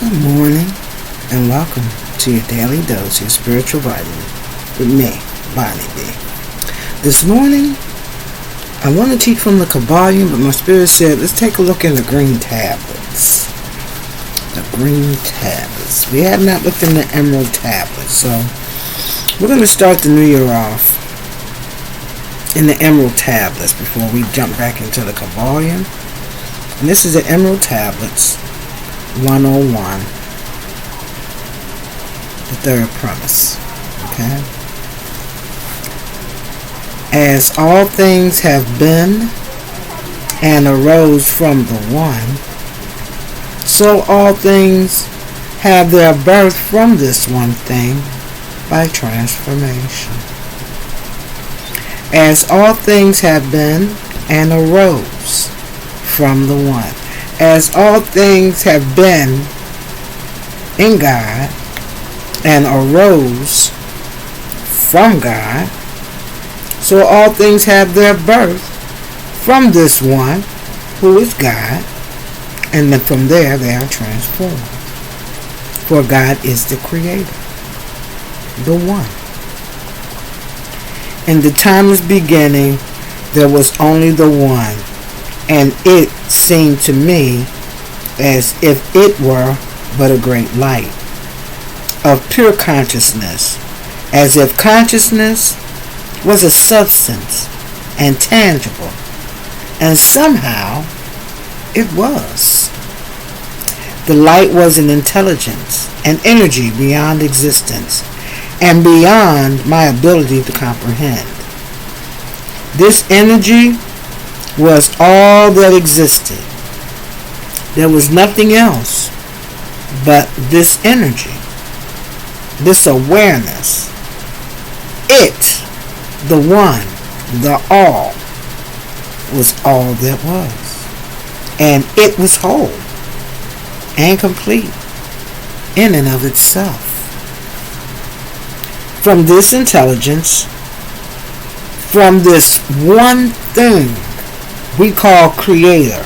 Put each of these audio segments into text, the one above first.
Good morning and welcome to your daily dose of spiritual vitamin with me, Bonnie B. This morning, I want to teach from the Kybalion, but my spirit said, let's take a look in the green tablets. The green tablets. We have not looked in the emerald tablets, so we're going to start the new year off in the emerald tablets before we jump back into the Kybalion. And this is the emerald tablets 101, the third premise. Okay? As all things have been and arose from the one, so all things have their birth from this one thing by transformation. As all things have been and arose from the one. As all things have been in God and arose from God, so all things have their birth from this one who is God, and then from there they are transformed. For God is the Creator, the one. In the timeless beginning, there was only the one, and it seemed to me as if it were but a great light of pure consciousness, as if consciousness was a substance and tangible, and somehow it was. The light was an intelligence, an energy beyond existence, and beyond my ability to comprehend. This energy was all that existed. There was nothing else but this energy, this awareness. It, the one, the all, was all that was. And it was whole and complete in and of itself. From this intelligence, from this one thing we call Creator,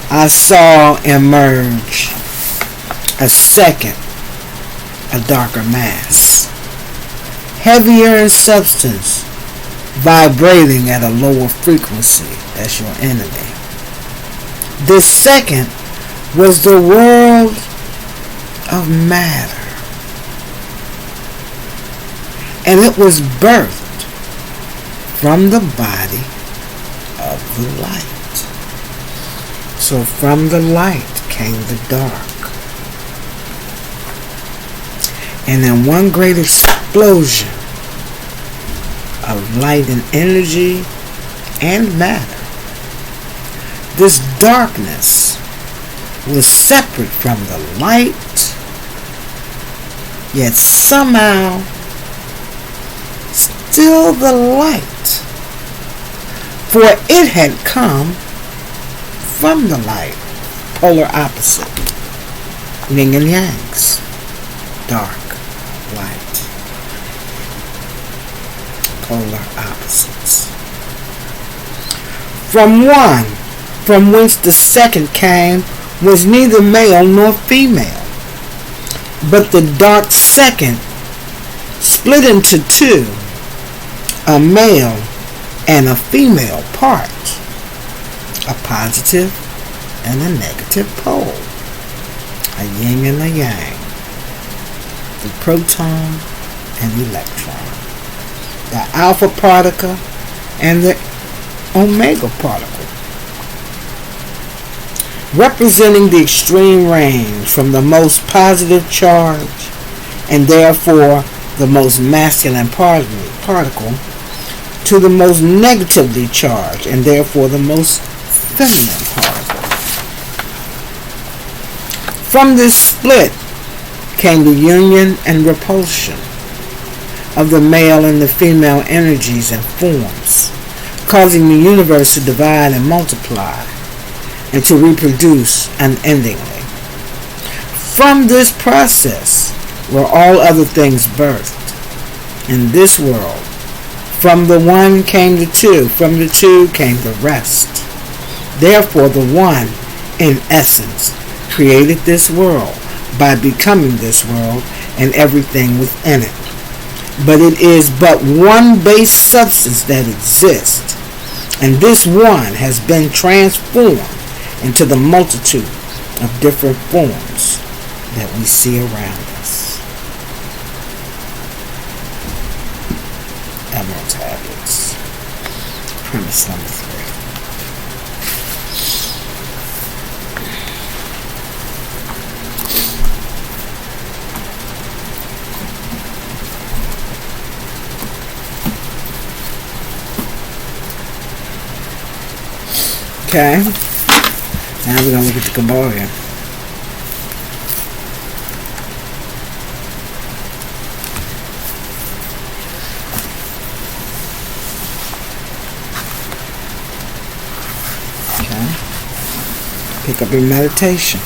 I saw emerge a second, a darker mass, heavier in substance, vibrating at a lower frequency. That's your enemy. This second was the world of matter, and it was birthed from the body of the light. So from the light came the dark. And in one great explosion of light and energy and matter, this darkness was separate from the light, yet somehow still the light. For it had come from the light, polar opposite, yin and yangs, dark, light, polar opposites. From one, from whence the second came, was neither male nor female, but the dark second split into two, a male and a female part, a positive and a negative pole, a yin and a yang, the proton and electron, the alpha particle and the omega particle, representing the extreme range from the most positive charge and therefore the most masculine particle to the most negatively charged and therefore the most feminine particle. From this split came the union and repulsion of the male and the female energies and forms, causing the universe to divide and multiply and to reproduce unendingly. From this process were all other things birthed in this world. From the one came the two, from the two came the rest. Therefore the one, in essence, created this world by becoming this world and everything within it. But it is but one base substance that exists, and this one has been transformed into the multitude of different forms that we see around us. Emerald tablets. Premise number 3. Okay, now we're going to look at the Kybalion. Okay, pick up your meditation.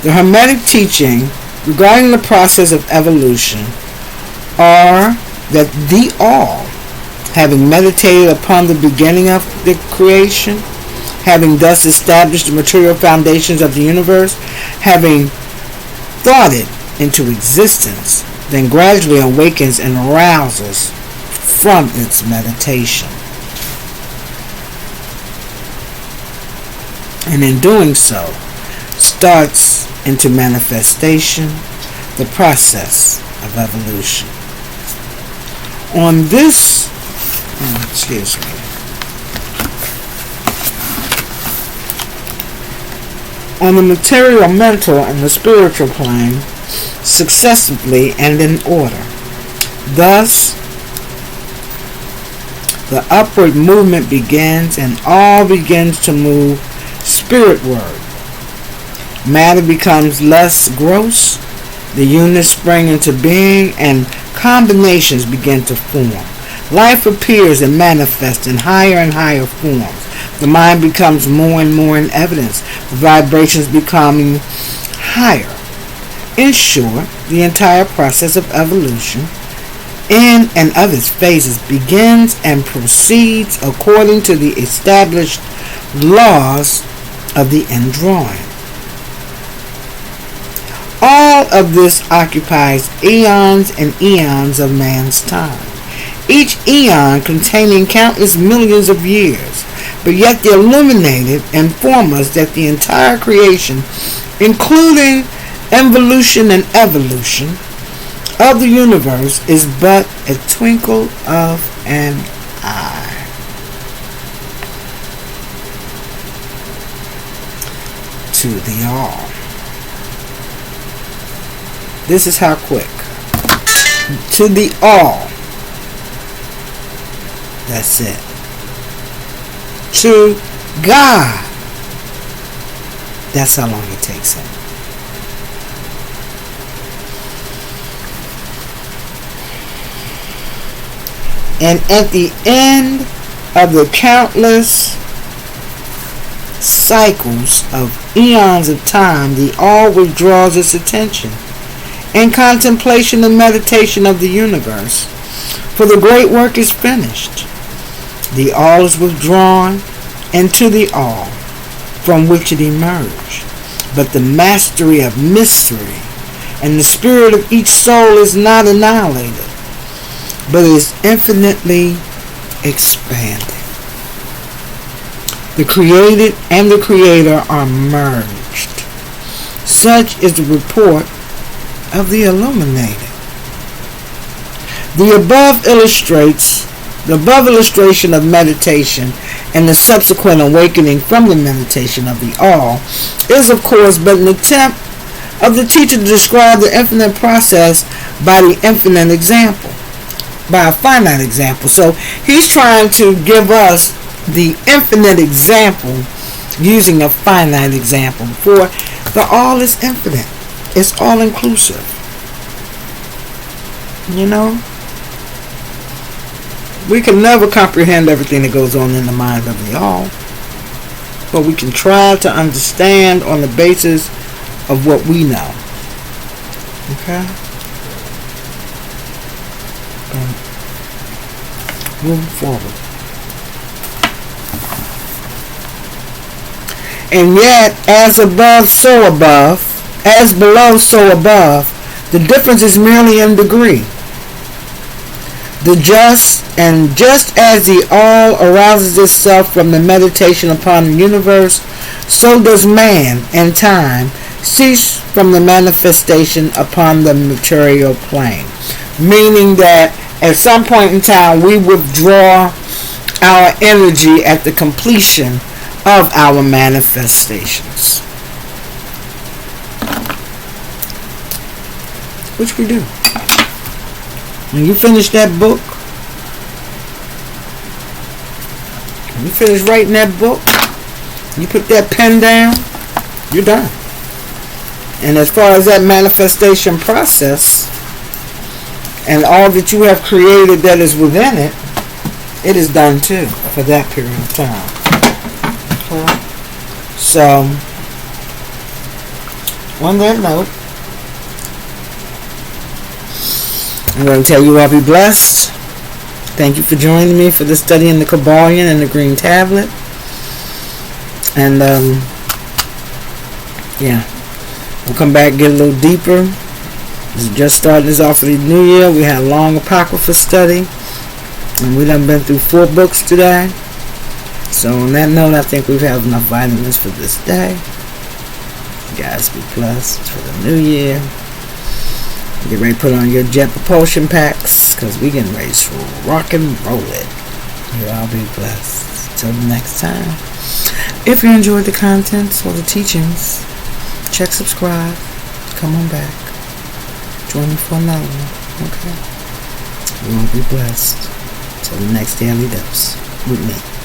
The Hermetic teaching regarding the process of evolution are that the all, having meditated upon the beginning of the creation, having thus established the material foundations of the universe, having thought it into existence, then gradually awakens and arouses from its meditation. And in doing so, starts into manifestation the process of evolution. On this, on the material, mental, and the spiritual plane, successively and in order. Thus, the upward movement begins, and all begins to move spiritward. Matter becomes less gross, the units spring into being, and combinations begin to form. Life appears and manifests in higher and higher forms. The mind becomes more and more in evidence, the vibrations becoming higher. In short, the entire process of evolution in and of its phases begins and proceeds according to the established laws of the indrawing. All of this occupies eons and eons of man's time, each eon containing countless millions of years, but yet the illuminated inform us that the entire creation, including involution and evolution of the universe, is but a twinkle of an eye. To the all. This is how quick. To the all. That's it. To God. That's how long it takes him. And at the end of the countless cycles of eons of time, the all withdraws its attention in contemplation and meditation of the universe, for the great work is finished. The all is withdrawn into the all from which it emerged, but the mastery of mystery and the spirit of each soul is not annihilated, but is infinitely expanded. The created and the creator are merged. Such is the report of the illuminated. The above illustration of meditation and the subsequent awakening from the meditation of the all is, of course, but an attempt of the teacher to describe the infinite process by the infinite example, by a finite example. So he's trying to give us the infinite example using a finite example, for the all is infinite. It's all inclusive. You know? We can never comprehend everything that goes on in the mind of the all, but we can try to understand on the basis of what we know. Okay? Moving forward. And yet, as above, so above, as below, so above, the difference is merely in degree. Just as the all arouses itself from the meditation upon the universe, so does man and time cease from the manifestation upon the material plane. Meaning that at some point in time we withdraw our energy at the completion of our manifestations. Which we do. When you finish that book, when you finish writing that book, you put that pen down, you're done. And as far as that manifestation process and all that you have created that is within it, it is done too for that period of time. Okay. So, on that note, I'm going to tell you all be blessed. Thank you for joining me for the study in the Kybalion and the green tablet. And we'll come back and get a little deeper. This is just starting us off for the new year. We had a long Apocrypha study, and we done been through 4 books today. So on that note, I think we've had enough vitamins for this day. You guys be blessed for the new year. Get ready to put on your jet propulsion packs, because we getting ready to rock and roll it. You all be blessed. Till the next time. If you enjoyed the contents or the teachings, check subscribe. Come on back. Join me for another one. Okay? You all be blessed. Till the next daily dose with me.